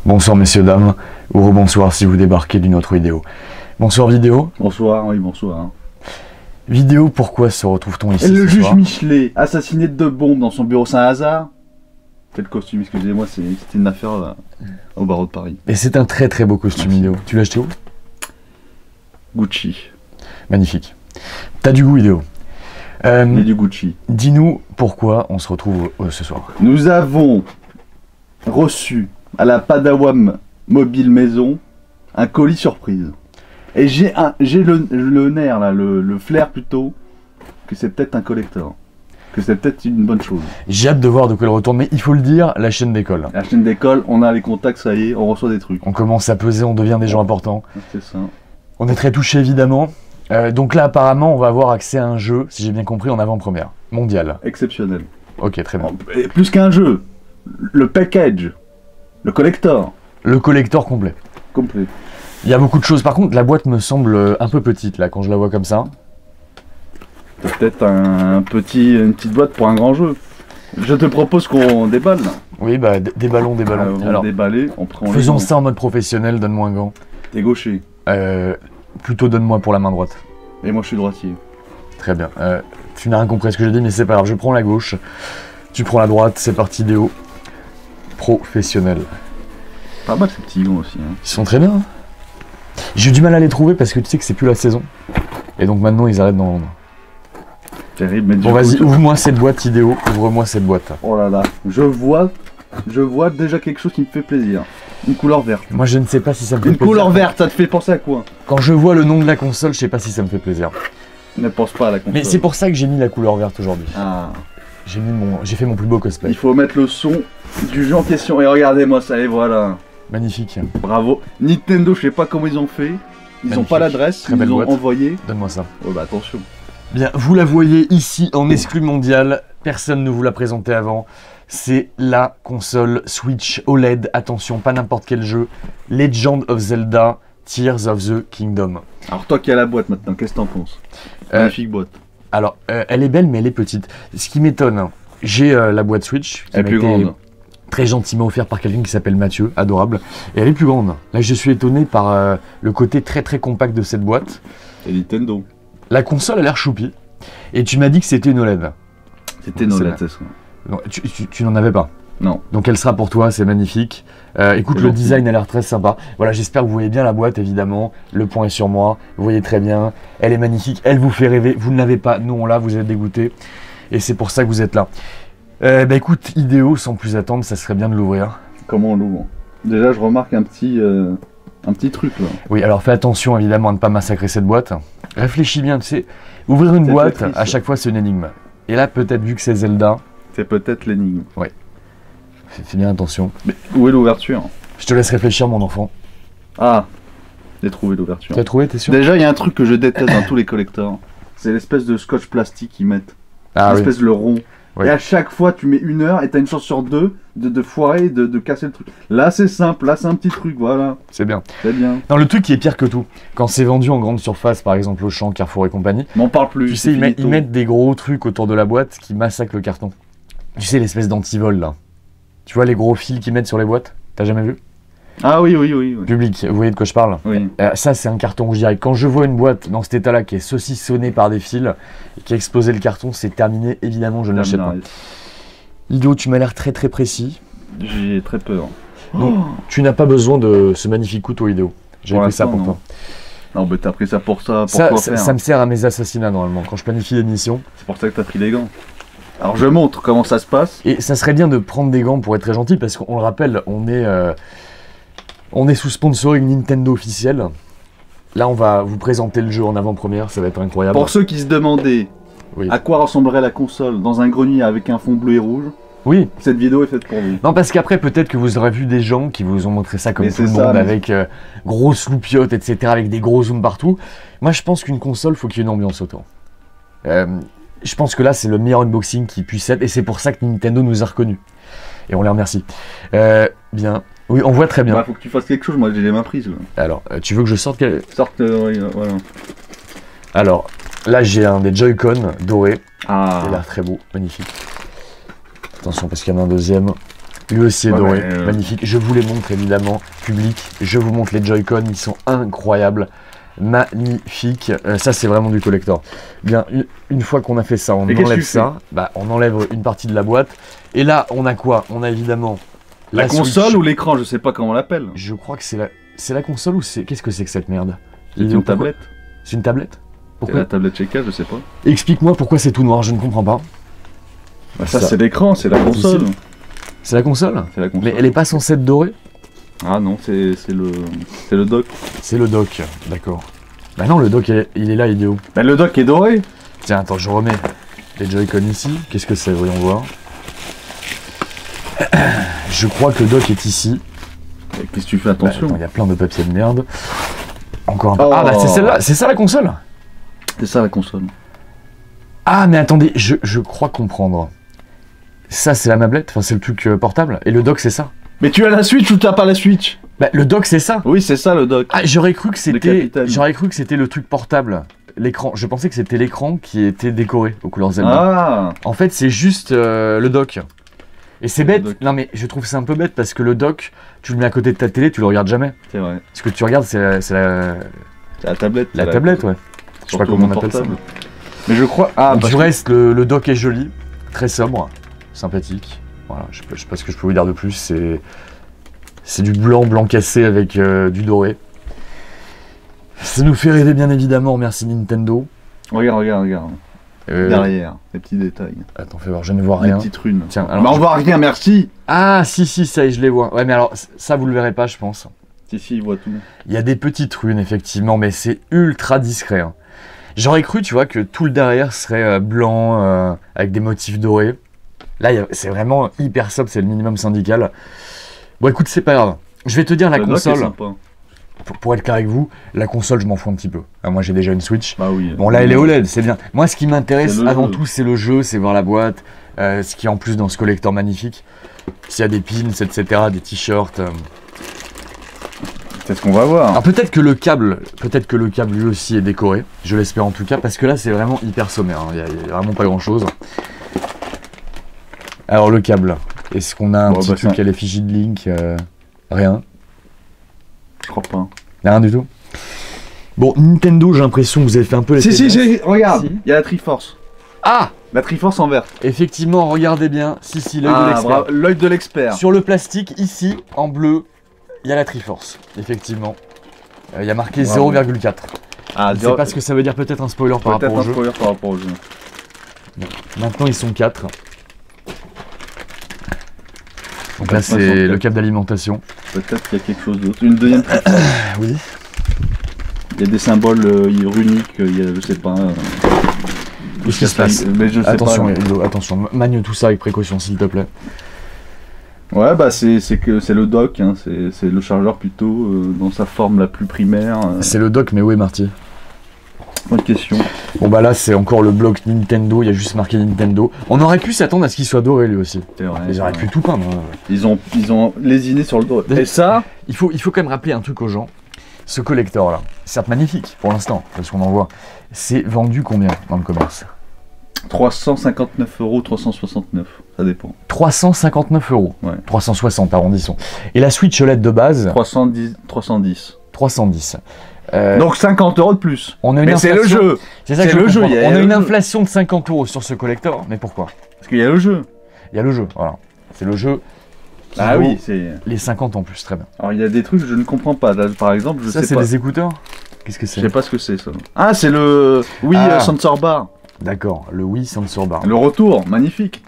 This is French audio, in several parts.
Bonsoir messieurs, dames, ou rebonsoir si vous débarquez d'une autre vidéo. Bonsoir vidéo. Bonsoir, oui bonsoir. Vidéo, pourquoi se retrouve-t-on ici Et le ce juge soir Michelet, assassiné de 2 bombes dans son bureau, c'est un hasard? Quel costume, excusez-moi, c'était une affaire là, au barreau de Paris. Et c'est un très très beau costume vidéo. Tu l'as acheté où? Gucci. Magnifique. T'as du goût vidéo. Et du Gucci. Dis-nous pourquoi on se retrouve ce soir. Nous avons reçu à la Padawan Mobile Maison un colis surprise. Et j'ai le nerf là, le flair plutôt, que c'est peut-être un collector. Que c'est peut-être une bonne chose. J'ai hâte de voir de quoi il retourne, mais il faut le dire, la chaîne d'école. La chaîne d'école, on a les contacts, ça y est, on reçoit des trucs. On commence à peser, on devient des gens importants. C'est ça. On est très touchés évidemment. Donc là apparemment on va avoir accès à un jeu, si j'ai bien compris, en avant-première, mondiale. Exceptionnel. Ok, très bien. Et plus qu'un jeu, le package, le collector. Le collector complet. Complet. Il y a beaucoup de choses. Par contre, la boîte me semble un peu petite là quand je la vois comme ça. C'est peut-être une petite boîte pour un grand jeu. Je te propose qu'on déballe là. Oui, bah des ballons, des ballons. On va Alors, déballer, on prend les faisons gants. ça en mode professionnel, donne-moi un gant. T'es gaucher. Plutôt donne-moi pour la main droite. Et moi je suis droitier. Très bien. Tu n'as rien compris à ce que j'ai dit, mais c'est pas grave. Je prends la gauche, tu prends la droite, c'est parti Déo. Professionnel. Pas mal ces petits gants aussi. Hein. Ils sont très bien. Hein. J'ai eu du mal à les trouver parce que tu sais que c'est plus la saison. Et donc maintenant ils arrêtent d'en vendre. Terrible, mais du Bon coup, vas-y, ouvre-moi cette boîte Idéo, ouvre-moi cette boîte. Oh là là, je vois déjà quelque chose qui me fait plaisir. Une couleur verte. Moi je ne sais pas si ça me fait Une plaisir. couleur verte, ça te fait penser à quoi? Quand je vois le nom de la console, je sais pas si ça me fait plaisir. Ne pense pas à la console. Mais c'est pour ça que j'ai mis la couleur verte aujourd'hui. Ah. J'ai fait mon plus beau cosplay. Il faut mettre le son du jeu en question. Et regardez-moi ça, et voilà. Magnifique. Bravo. Nintendo, je sais pas comment ils ont fait. Ils Magnifique. ont pas l'adresse, Très ils belle nous ont boîte. envoyé. Donne-moi ça. Oh bah attention. Bien, vous la voyez ici en exclu mondial. Personne ne vous l'a présenté avant. C'est la console Switch OLED. Attention, pas n'importe quel jeu. Legend of Zelda, Tears of the Kingdom. Alors toi qui as la boîte maintenant, qu'est-ce que t'en penses? Magnifique boîte. Alors, elle est belle, mais elle est petite. Ce qui m'étonne, hein, j'ai la boîte Switch. Qui Elle est plus m'a été grande. très gentiment offerte par quelqu'un qui s'appelle Mathieu, adorable. Et elle est plus grande. Là, je suis étonné par le côté très très compact de cette boîte. Et Nintendo. La console a l'air choupie. Et tu m'as dit que c'était une OLED. C'était une OLED, c'est ça. Non, tu n'en avais pas. Non. Donc elle sera pour toi, c'est magnifique. Écoute, C'est le gentil. design a l'air très sympa. Voilà, j'espère que vous voyez bien la boîte, évidemment. Le point est sur moi, vous voyez très bien. Elle est magnifique, elle vous fait rêver. Vous ne l'avez pas, nous on l'a, vous êtes dégoûtés. Et c'est pour ça que vous êtes là. Bah écoute, Idéo, sans plus attendre, ça serait bien de l'ouvrir. Comment on l'ouvre? Déjà je remarque un petit truc là. Oui, alors fais attention évidemment à ne pas massacrer cette boîte. Réfléchis bien, tu sais, ouvrir une C'est boîte, triste. à chaque fois c'est une énigme. Et là, peut-être vu que c'est Zelda, C'est peut-être l'énigme. fais bien attention. Mais où est l'ouverture? Je te laisse réfléchir, mon enfant. Ah, j'ai trouvé l'ouverture. Tu as trouvé, t'es sûr? Déjà, il y a un truc que je déteste dans tous les collectors. C'est l'espèce de scotch plastique qu'ils mettent. Ah oui. L'espèce de le rond. Oui. Et à chaque fois, tu mets 1 heure et t'as une chance sur 2 de foirer et de casser le truc. Là, c'est simple. Là, c'est un petit truc. Voilà. C'est bien. C'est bien. Non, le truc qui est pire que tout, quand c'est vendu en grande surface, par exemple Auchan, Carrefour et compagnie, M'en parle plus. tu c'est sais, ils finito. mettent des gros trucs autour de la boîte qui massacrent le carton. Tu sais, l'espèce d'antivol là. Tu vois les gros fils qu'ils mettent sur les boîtes? T'as jamais vu? Ah oui, oui, oui. Oui. Public, vous voyez de quoi je parle? Oui. Ça, c'est un carton rouge direct. Quand je vois une boîte dans cet état-là qui est saucissonnée par des fils et qui a explosé le carton, c'est terminé. Évidemment, je ne l'achète pas. Ido, tu m'as l'air très très précis. J'ai très peur. Donc, tu n'as pas besoin de ce magnifique couteau Ido. J'ai Pour pris ça l'instant, pour non. toi. Non, mais t'as pris ça pour ça. Pour Ça, quoi ça, faire ça me sert à mes assassinats normalement. Quand je planifie des missions. C'est pour ça que t'as pris les gants. Alors, je montre comment ça se passe. Et ça serait bien de prendre des gants pour être très gentil, parce qu'on le rappelle, on est sous sponsoring Nintendo officiel. Là, on va vous présenter le jeu en avant-première, ça va être incroyable. Pour ceux qui se demandaient Oui. à quoi ressemblerait la console dans un grenier avec un fond bleu et rouge, Oui. cette vidéo est faite pour vous. Non, parce qu'après, peut-être que vous aurez vu des gens qui vous ont montré ça comme Mais tout le c'est ça, monde, mais- avec grosses loupiottes, etc., avec des gros zooms partout. Moi, je pense qu'une console, faut qu'il y ait une ambiance autour. Je pense que là, c'est le meilleur unboxing qui puisse être, et c'est pour ça que Nintendo nous a reconnus. Et on les remercie. Bien. Oui, on voit très bien. Bah, faut que tu fasses quelque chose, moi j'ai les mains prises. Là. Alors, tu veux que je sorte Sorte, oui, voilà. Alors, là, j'ai un des Joy-Con dorés. Ah, Il a l'air très beau, magnifique. Attention, parce qu'il y en a un deuxième. Lui aussi est Ouais, doré, mais, magnifique. Je vous les montre évidemment, public. Je vous montre les Joy-Con, ils sont incroyables. Magnifique, ça c'est vraiment du collector. Bien, une fois qu'on a fait ça, on Et qu'est-ce que enlève tu ça, bah, on enlève une partie de la boîte. Et là, on a quoi? On a évidemment La console Switch. ou l'écran, je sais pas comment on l'appelle. Je crois que c'est la console ou c'est... Qu'est-ce que c'est que cette merde? C'est une tablette. C'est une tablette? C'est Pourquoi? la tablette chez K, je sais pas. Explique-moi pourquoi c'est tout noir, je ne comprends pas. Bah ça c'est l'écran, c'est la console. C'est la console? C'est la console. Mais elle est pas censée être dorée? Ah non, c'est le dock. C'est le dock, d'accord. Bah non, le dock il est là, il est où? Bah le dock est doré. Tiens, attends, je remets les Joy-Con ici. Qu'est-ce que c'est? Voyons voir. Je crois que le dock est ici. Et qu'est-ce que tu fais? Bah, Attention. attends, il y a plein de papier de merde. Encore un peu. Oh. Ah bah c'est celle-là, c'est ça la console? C'est ça la console. Ah mais attendez, je crois comprendre. Ça c'est la mablette, enfin c'est le truc portable. Et le dock c'est ça? Mais tu as la Switch ou t'as pas la Switch? Bah le dock c'est ça? Oui, c'est ça le dock. Ah j'aurais cru que c'était. capitaine. J'aurais cru que c'était le truc portable. L'écran. Je pensais que c'était l'écran qui était décoré aux couleurs Zelda. Ah. En fait c'est juste le dock. Et c'est bête. dock. Non mais je trouve c'est un peu bête parce que le dock, tu le mets à côté de ta télé, tu le regardes jamais. C'est vrai. Ce que tu regardes c'est la C'est la tablette. la c'est tablette, ouais. Je sais pas surtout comment on mon appelle ça. portable. Mais je crois. Ah, Du parce que- reste, le dock est joli, très sobre, sympathique. Voilà, je sais pas ce que je peux vous dire de plus. C'est du blanc cassé avec du doré. Ça nous fait rêver bien évidemment, merci Nintendo. Regarde. Derrière, les petits détails. Attends, fais voir, je ne vois Les rien. petites runes. Tiens, Mais alors, on voit rien, merci. Ah, si, ça y est, je les vois. Ouais, mais alors, ça, vous le verrez pas, je pense. Si, il voit tout. Il y a des petites runes, effectivement, mais c'est ultra discret. Hein. J'aurais cru, tu vois, que tout le derrière serait blanc, avec des motifs dorés. Là, c'est vraiment hyper sobre, c'est le minimum syndical. Bon, écoute, c'est pas grave. Je vais te dire la Le dock est console. sympa. Pour être clair avec vous, la console, je m'en fous un petit peu. Moi, j'ai déjà une Switch. Bah oui. Bon, là, elle est OLED, c'est bien. Moi, ce qui m'intéresse C'est le avant jeu. tout, c'est le jeu, c'est voir la boîte, ce qui est en plus dans ce collector magnifique. S'il y a des pins, etc., des t-shirts. C'est ce qu'on va voir. Alors peut-être que le câble lui aussi est décoré. Je l'espère en tout cas, parce que là, c'est vraiment hyper sommaire. Hein. Il y a vraiment pas grand-chose. Alors le câble, est-ce qu'on a un Bon, petit bah, truc ça- à l'effigie de Link? Rien. Je crois pas. Rien du tout. Bon, Nintendo, j'ai l'impression que vous avez fait un peu les Regarde, Si. il y a la Triforce. Ah, La Triforce en vert. effectivement, regardez bien. Si, l'œil de Ah, l'expert. bravo, l'œil de l'expert. Sur le plastique, ici, en bleu, il y a la Triforce, effectivement. Il y a marqué Bravo. 0,4. Ah, Je ne sais pas ce que ça veut dire, peut-être un spoiler par peut-être rapport au un jeu. spoiler par rapport au jeu. Maintenant, ils sont 4. Donc là, Maintenant, ils sont c'est le quatre. câble d'alimentation. Peut-être qu'il y a quelque chose d'autre. Une deuxième Triforce. Ah oui. Il y a des symboles runiques, il y a, je sais pas. Qu'est-ce qui se passe? Mais je sais Attention, pas. Edo, attention. Magne tout ça avec précaution, s'il te plaît. Ouais, bah c'est le dock, hein, c'est le chargeur plutôt dans sa forme la plus primaire. C'est le dock, mais où est Marty? Bonne question. Bon bah là, c'est encore le bloc Nintendo, il y a juste marqué Nintendo. On aurait pu s'attendre à ce qu'il soit doré lui aussi. C'est vrai. Ils auraient pu tout peindre. Hein. Ils ont lésiné sur le dos. Et ça, Il faut quand même rappeler un truc aux gens. Ce collector là, certes magnifique pour l'instant, parce qu'on en voit, c'est vendu combien dans le commerce? 359 €, 369, ça dépend. 359 €. Ouais. 360 arrondissons. Et la Switch OLED de base, 310. 310. Donc 50 € de plus. On a une Mais c'est le inflation- jeu. C'est ça c'est que je le veux jeu, comprendre. il y a On a le une jeu. inflation de 50 € sur ce collector, mais pourquoi? Parce qu'il y a le jeu. Il y a le jeu, voilà. C'est le jeu qui Ah vaut oui, c'est. les 50 en plus, très bien. Alors il y a des trucs que je ne comprends pas. Là, par exemple, je Ça, sais c'est pas. des écouteurs? Qu'est-ce que Je c'est? sais pas ce que c'est ça. Ah, c'est le. Oui, Ah. Sensor Bar. D'accord, le Wii Sensor Bar. Le retour, magnifique.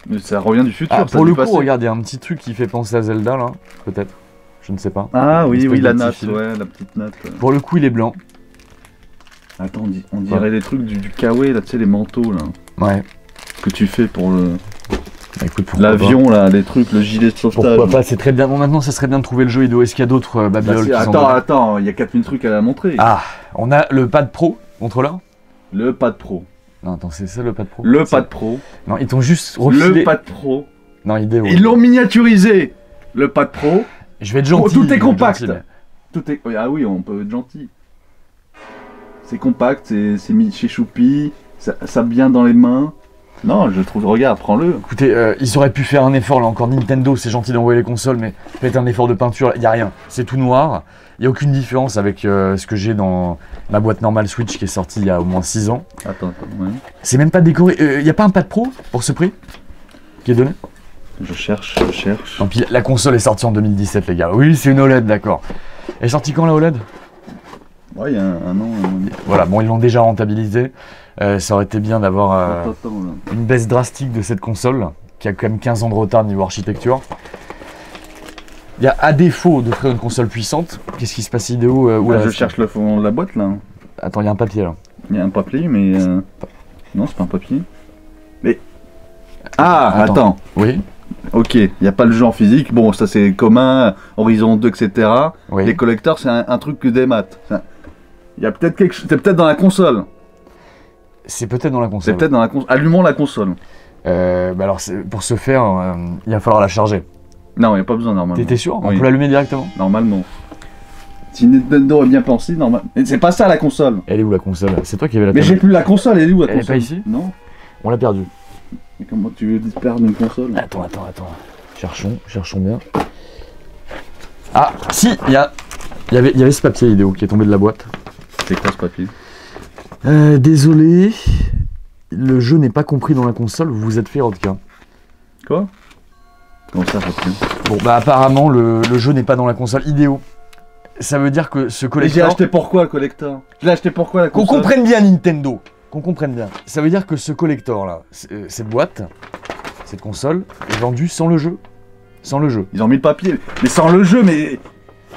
Mais ça revient du futur. Ah, ça pour du le coup, passé. regarde, il y a un petit truc qui fait penser à Zelda, là, peut-être. Je ne sais pas. Ah oui, Une oui, espèce la de petit natte, fil. ouais, la petite natte. Pour le coup, il est blanc. Attends, on dirait les trucs du kawaii, là, tu sais, les manteaux, là, Ouais. que tu fais pour Bah, écoute, pourquoi l'avion, là, les trucs, le gilet de sauvetage. Pourquoi pas, c'est très bien. Bon, maintenant, ça serait bien de trouver le jeu Edo. Est-ce qu'il y a d'autres Bah, babioles qui sont attends, il y a 4000 trucs à la montrer. Ah, on a le pad pro, contrôleur. Le pad pro. Non, attends, c'est ça le pad pro. Le C'est- pad pro. Non, ils t'ont juste refilé. Le pad pro. Non, idéo. Ils l'ont miniaturisé. Le pad pro. Je vais être gentil. Oh, tout est je vais être compact. gentil, mais- Tout est. Ah oui, on peut être gentil. C'est compact, c'est mis chez Choupi, ça bien dans les mains. Non, je trouve, regarde, prends-le. Écoutez, ils auraient pu faire un effort là encore. Nintendo, c'est gentil d'envoyer les consoles, mais faites un effort de peinture. Il n'y a rien. C'est tout noir. Il n'y a aucune différence avec ce que j'ai dans ma boîte normale Switch qui est sortie il y a au moins 6 ans. Attends, ouais. C'est même pas décoré. Il n'y a pas un pad pro pour ce prix qui est donné? Je cherche. Tant pis, la console est sortie en 2017, les gars. Oui, c'est une OLED, d'accord. Elle est sortie quand la OLED? Ouais, il y a un an. Voilà, bon, ils l'ont déjà rentabilisé. Ça aurait été bien d'avoir une baisse drastique de cette console, qui a quand même 15 ans de retard niveau architecture. Il y a, à défaut de créer une console puissante, qu'est-ce qui se passe idéo je cherche le fond de la boîte là. Attends, il y a un papier là. Il y a un papier, mais. Non, c'est pas un papier. Mais. Ah, attends. Oui. Ok, il n'y a pas le jeu en physique. Bon, ça c'est commun, Horizon 2, etc. Oui. Les collecteurs, c'est un truc que des maths. Il y a peut-être quelque chose. C'est peut-être dans la console. C'est peut-être dans la console. C'est peut-être dans la console. Allumons la console. Alors, pour ce faire, il va falloir la charger. Non, il n'y a pas besoin normalement. T'es sûr? On Oui. peut l'allumer directement? Normalement. Si Nintendo est bien pensé, normalement. C'est pas ça la console. Elle est où la console? C'est toi qui avais la Mais table. j'ai plus la console, elle est où la Elle est console? pas ici? Non. On l'a perdue. Mais comment tu veux disparaître d'une console? Attends. Cherchons bien. Ah, si, il y avait ce papier vidéo qui est tombé de la boîte. C'est quoi ce papier? Désolé, le jeu n'est pas compris dans la console, vous vous êtes fait Rodka. Quoi? Comment ça, papier? Bon, bah apparemment, le jeu n'est pas dans la console idéo. Ça veut dire que ce Et j'ai collector... acheté pourquoi le collector? Je l'ai acheté pourquoi la Qu'on console? comprenne bien Nintendo. Qu'on comprenne bien. Ça veut dire que ce collector là, cette boîte, cette console, est vendue sans le jeu. Sans le jeu. Ils ont mis le papier, mais sans le jeu, mais...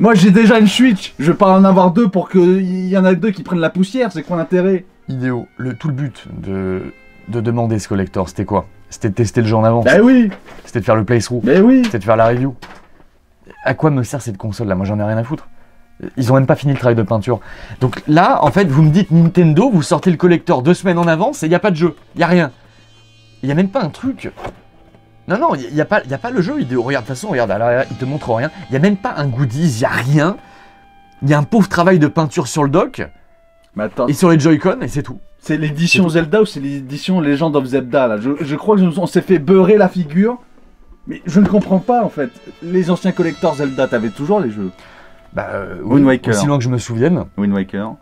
Moi j'ai déjà une Switch, je vais pas en avoir deux pour qu'il y en a deux qui prennent la poussière, c'est quoi l'intérêt? Idéo. Tout le but de demander ce collector, c'était quoi? C'était de tester le jeu en avance. Bah oui. C'était de faire le playthrough. Mais oui. C'était de faire la review. À quoi me sert cette console là? Moi j'en ai rien à foutre. Ils ont même pas fini le travail de peinture. Donc là, en fait, vous me dites Nintendo, vous sortez le collector 2 semaines en avance et il n'y a pas de jeu. Il n'y a rien. Il n'y a même pas un truc. Non, il n'y a pas le jeu vidéo. Regarde, de toute façon, regarde, alors, il te montre rien. Il n'y a même pas un goodies, il n'y a rien. Il y a un pauvre travail de peinture sur le dock Mais attends, et sur les Joy-Con et c'est tout. c'est l'édition Zelda ou c'est l'édition Legend of Zelda là? Je crois qu'on s'est fait beurrer la figure. Mais je ne comprends pas en fait. Les anciens collecteurs Zelda, t'avais toujours les jeux. Wind Waker. Aussi loin que je me souvienne. Wind Waker.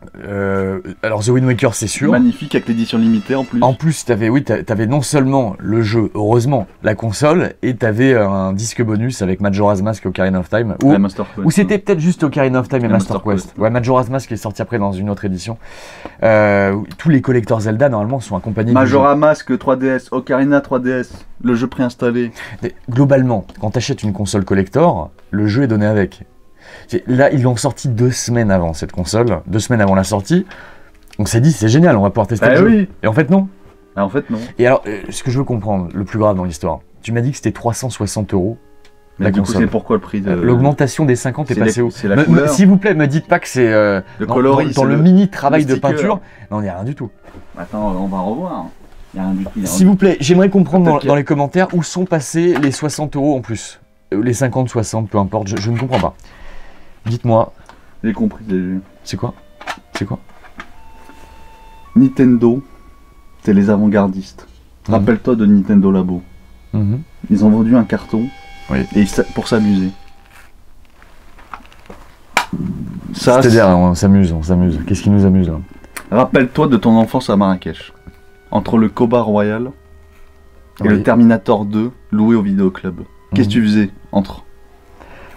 Alors The Wind Waker, c'est sûr. Magnifique avec l'édition limitée en plus. En plus, t'avais non seulement le jeu, heureusement, la console, et t'avais un disque bonus avec Majora's Mask et Ocarina of Time. La Master Quest. Ou c'était peut-être juste Ocarina of Time et La Master Master Quest. Ouais, Majora's Mask est sorti après dans une autre édition. Tous les collecteurs Zelda, normalement, sont accompagnés Majora Mask 3DS, Ocarina 3DS, le jeu préinstallé. Mais globalement, quand t'achètes une console collector, le jeu est donné avec. Là, ils l'ont sorti 2 semaines avant cette console, 2 semaines avant la sortie. On s'est dit, c'est génial, on va pouvoir tester le jeu. Oui. Et en fait, non. Ah, en fait, non. Et alors, ce que je veux comprendre, le plus grave dans l'histoire, tu m'as dit que c'était 360 €. Mais la du coup, console. c'est pourquoi le prix de... L'augmentation des 50 est passée où? C'est la couleur. S'il vous plaît, me dites pas que c'est Le coloris, dans c'est le le- mini travail de sticker. peinture. Non, il n'y a rien du tout. Attends, on va revoir. Il y a rien du tout. S'il vous plaît, j'aimerais comprendre Peut-être qu'il y a- dans les commentaires où sont passés les 60 € en plus. Les 50, 60, peu importe, je ne comprends pas. Dites-moi, J'ai compris. c'est quoi? C'est quoi? Nintendo, c'est les avant-gardistes. Mhm. Rappelle-toi de Nintendo Labo. Mhm. Ils ont vendu un carton Oui. et pour s'amuser. Ça, C'est-à-dire, on s'amuse. Qu'est-ce qui nous amuse là? rappelle-toi de ton enfance à Marrakech. Entre le Koba Royal et Oui. le Terminator 2 loué au vidéoclub. Qu'est-ce que tu faisais entre?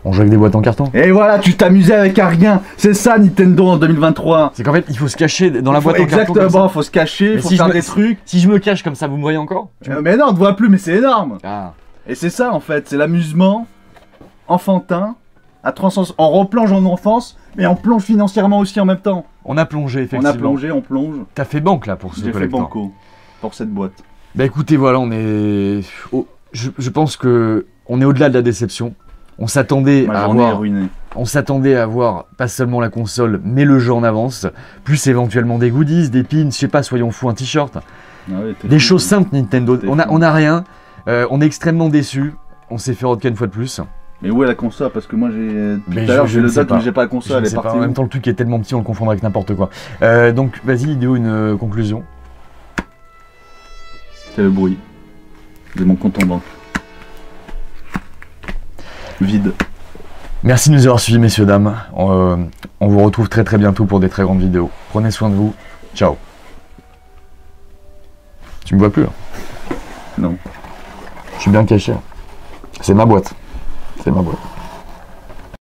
On joue avec des boîtes en carton. Et voilà, tu t'amusais avec un rien. C'est ça Nintendo en 2023. C'est qu'en fait, il faut se cacher dans la boîte en carton. comme Exactement, ça. faut se cacher, Mais faut si faire je me- des trucs. Si je me cache comme ça, vous me voyez encore? Mais non, on te voit plus, mais c'est énorme. Ah. Et c'est ça en fait, c'est l'amusement enfantin à 300. On replonge en enfance, mais on plonge financièrement aussi en même temps. On a plongé, On effectivement. a plongé, on plonge. T'as fait banque là pour ce J'ai fait collector. banco pour cette boîte. Bah écoutez, voilà, on est. Je pense que on est au-delà de la déception. On s'attendait Ma à journée est avoir. ruinée. On s'attendait à avoir pas seulement la console, mais le jeu en avance, plus éventuellement des goodies, des pins, je sais pas, soyons fous, un t-shirt, Ah ouais, t'es des fou. choses simples Nintendo. T'es On fou. a rien, on est extrêmement déçus. On s'est fait Rodka une fois de plus. Mais où est la console? Parce que moi j'ai. Tout Mais à l'heure je j'ai ne le sais date pas. mais j'ai pas la Je console, ne elle est sais pas, partie en où? même temps le truc est tellement petit, on le confondra avec n'importe quoi. Donc vas-y, Idéo, une conclusion. C'est le bruit de mon compte en banque. Vide. Merci de nous avoir suivis, messieurs, dames. On vous retrouve très très bientôt pour des très grandes vidéos. Prenez soin de vous. Ciao. Tu me vois plus là? Non. Je suis bien caché. C'est ma boîte. C'est ma boîte.